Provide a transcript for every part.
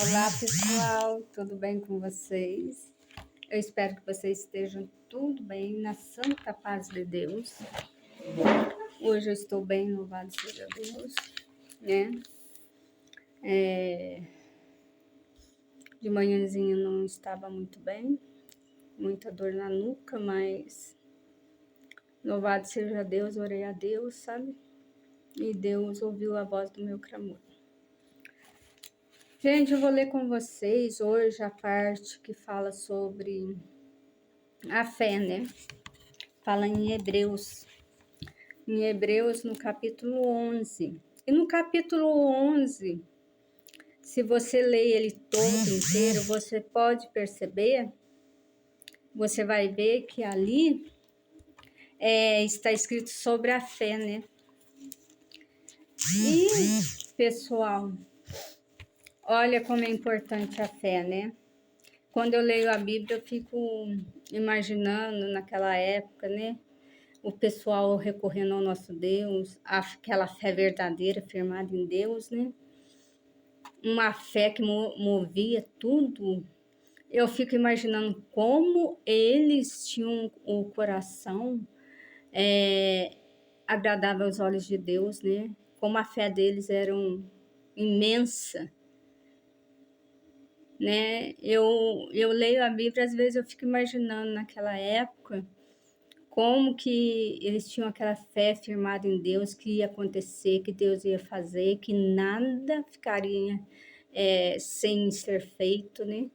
Olá, pessoal, tudo bem com vocês? Eu espero que vocês estejam tudo bem, na santa paz de Deus. Hoje eu estou bem, louvado seja Deus, né? De manhãzinha não estava muito bem, muita dor na nuca, mas louvado seja Deus, orei a Deus, sabe? E Deus ouviu a voz do meu clamor. Gente, eu vou ler com vocês hoje a parte que fala sobre a fé, né? Fala em Hebreus no capítulo 11. E no capítulo 11, se você ler ele todo inteiro, você pode perceber, você vai ver que ali está escrito sobre a fé, né? E, pessoal, olha como é importante a fé, né? Quando eu leio a Bíblia, eu fico imaginando naquela época, né? O pessoal recorrendo ao nosso Deus, aquela fé verdadeira, firmada em Deus, né? Uma fé que movia tudo. Eu fico imaginando como eles tinham o coração agradável aos olhos de Deus, né? Como a fé deles era imensa, né? Eu leio a Bíblia, às vezes eu fico imaginando naquela época como que eles tinham aquela fé firmada em Deus, que ia acontecer, que Deus ia fazer, que nada ficaria sem ser feito, né?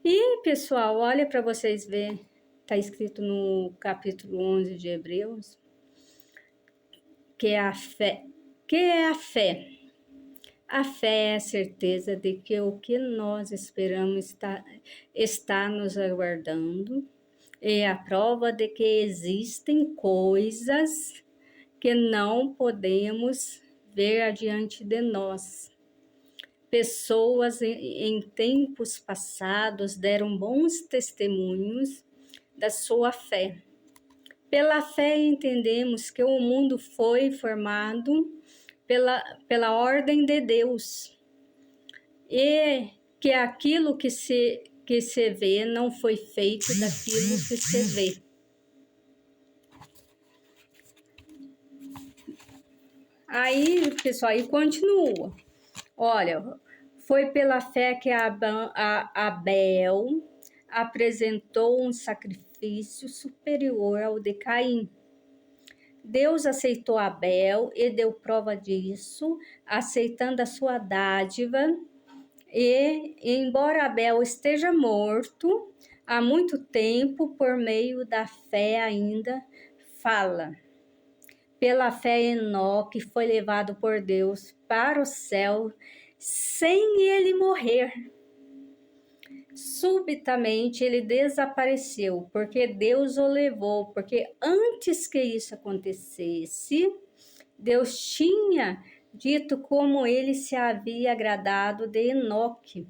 E, pessoal, olha para vocês verem, está escrito no capítulo 11 de Hebreus, que é a fé. Que é a fé? A fé é a certeza de que o que nós esperamos está nos aguardando, é a prova de que existem coisas que não podemos ver adiante de nós. Pessoas em tempos passados deram bons testemunhos da sua fé. Pela fé entendemos que o mundo foi formado pela ordem de Deus e que aquilo que se vê não foi feito daquilo que se vê. Aí, pessoal, aí continua. Olha, foi pela fé que Abel apresentou um sacrifício superior ao de Caim. Deus aceitou Abel e deu prova disso, aceitando a sua dádiva. E, embora Abel esteja morto há muito tempo, por meio da fé ainda fala. Pela fé, Enoque foi levado por Deus para o céu sem ele morrer. Subitamente ele desapareceu, porque Deus o levou, porque antes que isso acontecesse, Deus tinha dito como ele se havia agradado de Enoque.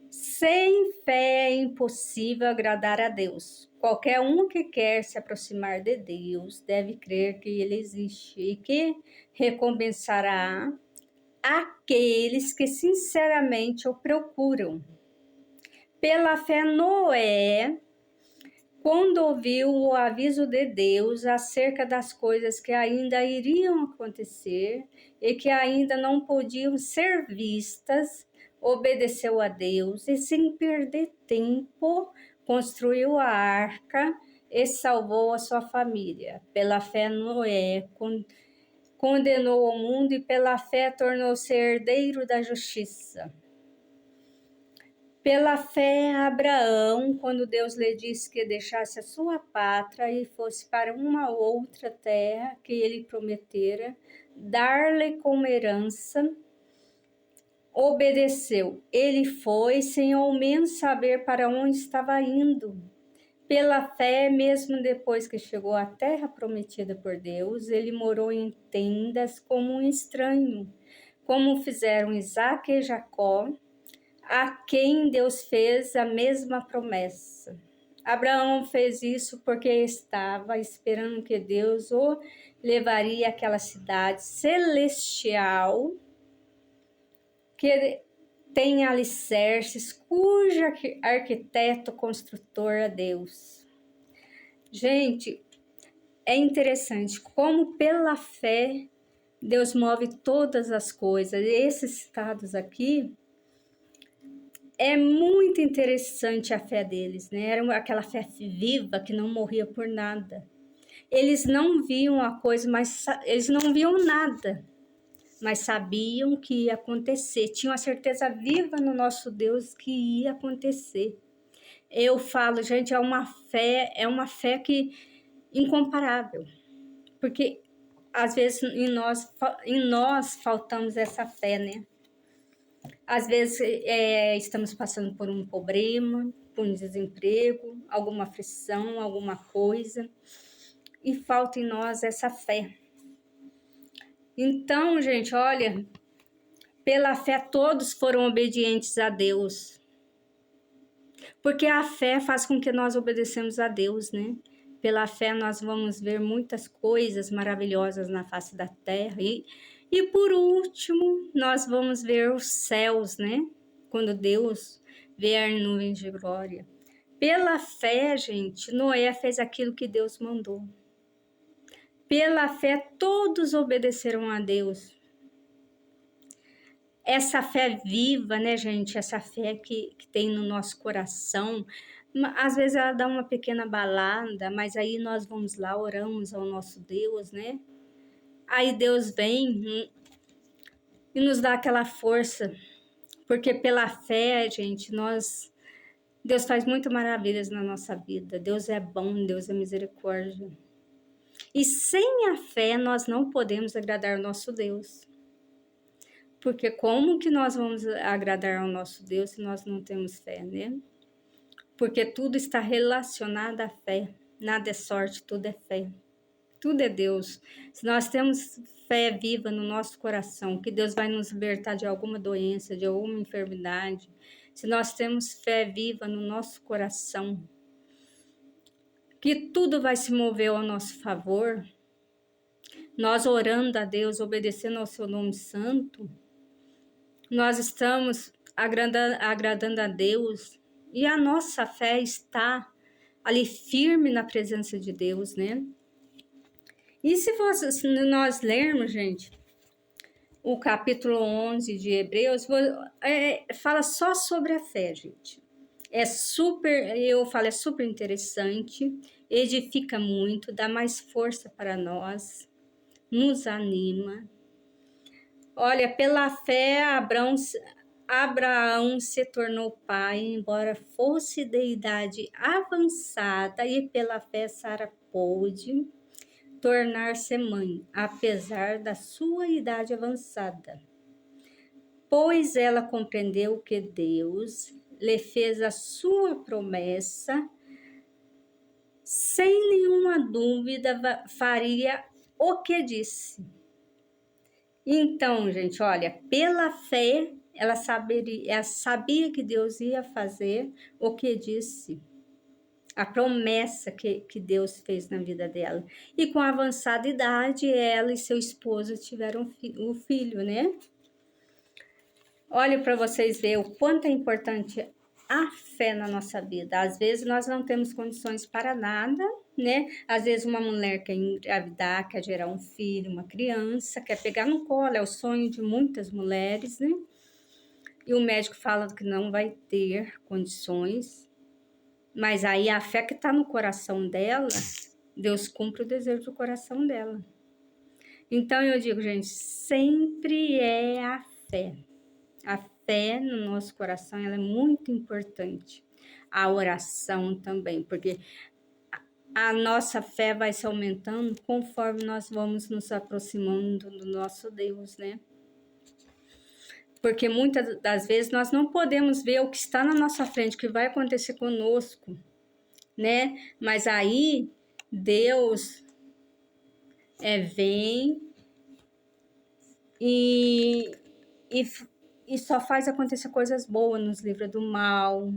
Sem fé é impossível agradar a Deus. Qualquer um que quer se aproximar de Deus deve crer que Ele existe e que recompensará aqueles que sinceramente o procuram. Pela fé, Noé, quando ouviu o aviso de Deus acerca das coisas que ainda iriam acontecer e que ainda não podiam ser vistas, obedeceu a Deus e, sem perder tempo, construiu a arca e salvou a sua família. Pela fé, Noé condenou o mundo e pela fé tornou-se herdeiro da justiça. Pela fé, Abraão, quando Deus lhe disse que deixasse a sua pátria e fosse para uma outra terra que ele prometera dar-lhe como herança, obedeceu. Ele foi sem ao menos saber para onde estava indo. Pela fé, mesmo depois que chegou à terra prometida por Deus, ele morou em tendas como um estranho, como fizeram Isaque e Jacó, a quem Deus fez a mesma promessa. Abraão fez isso porque estava esperando que Deus o levaria àquela cidade celestial que tem alicerces, cujo arquiteto construtor é Deus. Gente, é interessante como pela fé Deus move todas as coisas. Esses citados aqui, é muito interessante a fé deles, né? Era aquela fé viva que não morria por nada. Eles não viam a coisa, mas eles não viam nada, mas sabiam que ia acontecer. Tinham a certeza viva no nosso Deus que ia acontecer. Eu falo, gente, é uma fé que incomparável, porque às vezes em nós faltamos essa fé, né? Às vezes estamos passando por um problema, por um desemprego, alguma aflição, alguma coisa, e falta em nós essa fé. Então, gente, olha, pela fé todos foram obedientes a Deus, porque a fé faz com que nós obedecemos a Deus, né? Pela fé nós vamos ver muitas coisas maravilhosas na face da terra. E por último, nós vamos ver os céus, né? Quando Deus vier em nuvens de glória. Pela fé, gente, Noé fez aquilo que Deus mandou. Pela fé, todos obedeceram a Deus. Essa fé viva, né, gente? Essa fé que tem no nosso coração. Às vezes ela dá uma pequena balada, mas aí nós vamos lá, oramos ao nosso Deus, né? Aí Deus vem e nos dá aquela força, porque pela fé, gente, Deus faz muitas maravilhas na nossa vida. Deus é bom, Deus é misericórdia. E sem a fé nós não podemos agradar o nosso Deus. Porque como que nós vamos agradar ao nosso Deus se nós não temos fé, né? Porque tudo está relacionado à fé. Nada é sorte, tudo é fé. Tudo é Deus. Se nós temos fé viva no nosso coração, que Deus vai nos libertar de alguma doença, de alguma enfermidade, se nós temos fé viva no nosso coração, que tudo vai se mover ao nosso favor, nós orando a Deus, obedecendo ao seu nome santo, nós estamos agradando a Deus e a nossa fé está ali firme na presença de Deus, né? E se nós lermos, gente, o capítulo 11 de Hebreus, fala só sobre a fé, gente. É super interessante, edifica muito, dá mais força para nós, nos anima. Olha, pela fé, Abraão se tornou pai, embora fosse de idade avançada, e pela fé Sara pôde tornar-se mãe, apesar da sua idade avançada, pois ela compreendeu que Deus lhe fez a sua promessa, sem nenhuma dúvida faria o que disse. Então, gente, olha, pela fé, ela sabia que Deus ia fazer o que disse, a promessa que Deus fez na vida dela. E com a avançada idade, ela e seu esposo tiveram um filho, né? Olha para vocês verem o quanto é importante a fé na nossa vida. Às vezes nós não temos condições para nada, né? Às vezes uma mulher quer engravidar, quer gerar um filho, uma criança, quer pegar no colo, é o sonho de muitas mulheres, né? E o médico fala que não vai ter condições, mas aí a fé que está no coração dela, Deus cumpre o desejo do coração dela. Então eu digo, gente, sempre é a fé. A fé no nosso coração, ela é muito importante. A oração também, porque a nossa fé vai se aumentando conforme nós vamos nos aproximando do nosso Deus, né? Porque muitas das vezes nós não podemos ver o que está na nossa frente, o que vai acontecer conosco, né? Mas aí Deus vem e só faz acontecer coisas boas, nos livra do mal.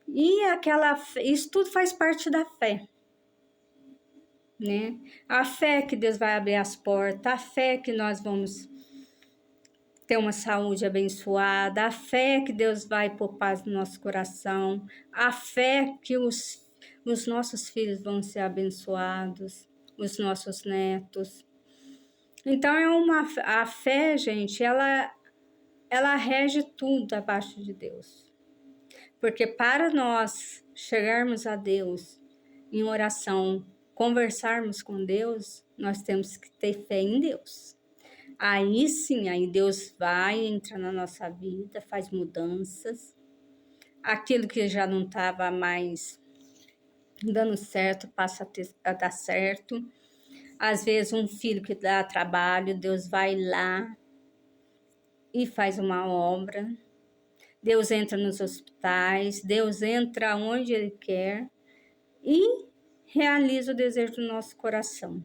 E isso tudo faz parte da fé, né? A fé que Deus vai abrir as portas, a fé que nós vamos ter uma saúde abençoada, a fé que Deus vai pôr paz no nosso coração, a fé que os nossos filhos vão ser abençoados, os nossos netos. Então a fé, gente, ela rege tudo abaixo de Deus. Porque para nós chegarmos a Deus em oração, conversarmos com Deus, nós temos que ter fé em Deus. Aí sim, aí Deus vai entrar na nossa vida, faz mudanças. Aquilo que já não estava mais dando certo, passa a dar certo. Às vezes um filho que dá trabalho, Deus vai lá e faz uma obra. Deus entra nos hospitais, Deus entra onde Ele quer e realiza o desejo do nosso coração.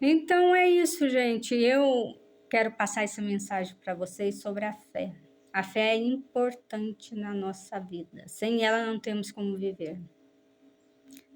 Então é isso, gente. Eu quero passar essa mensagem para vocês sobre a fé. A fé é importante na nossa vida. Sem ela não temos como viver.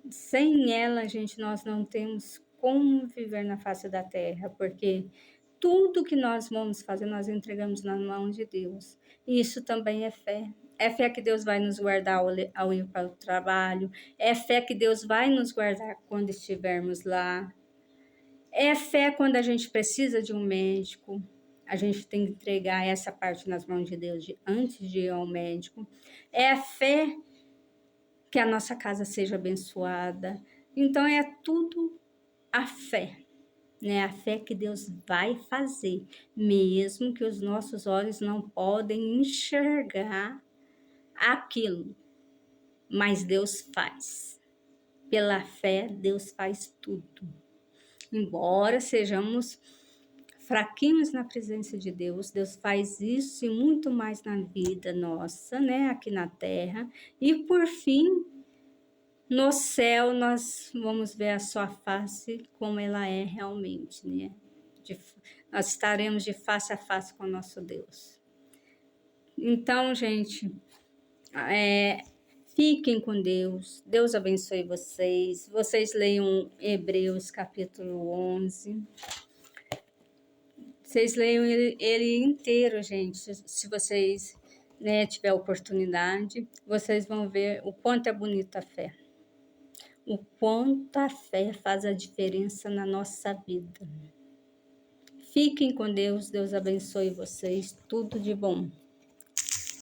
Sem ela, gente, nós não temos como viver na face da terra, porque tudo que nós vamos fazer, nós entregamos na mão de Deus. E isso também é fé. É fé que Deus vai nos guardar ao ir para o trabalho. É fé que Deus vai nos guardar quando estivermos lá. É fé quando a gente precisa de um médico. A gente tem que entregar essa parte nas mãos de Deus antes de ir ao médico. É fé que a nossa casa seja abençoada. Então é tudo a fé, né? A fé que Deus vai fazer, mesmo que os nossos olhos não podem enxergar aquilo, mas Deus faz. Pela fé, Deus faz tudo. Embora sejamos fraquinhos na presença de Deus, Deus faz isso e muito mais na vida nossa, né? Aqui na terra. E por fim, no céu nós vamos ver a sua face como ela é realmente, né? Nós estaremos de face a face com o nosso Deus. Então, gente, fiquem com Deus. Deus abençoe vocês. Vocês leiam Hebreus capítulo 11. Vocês leiam ele inteiro, gente. Se vocês, né, tiver oportunidade, vocês vão ver o quanto é bonita a fé. O quanto a fé faz a diferença na nossa vida. Fiquem com Deus. Deus abençoe vocês. Tudo de bom.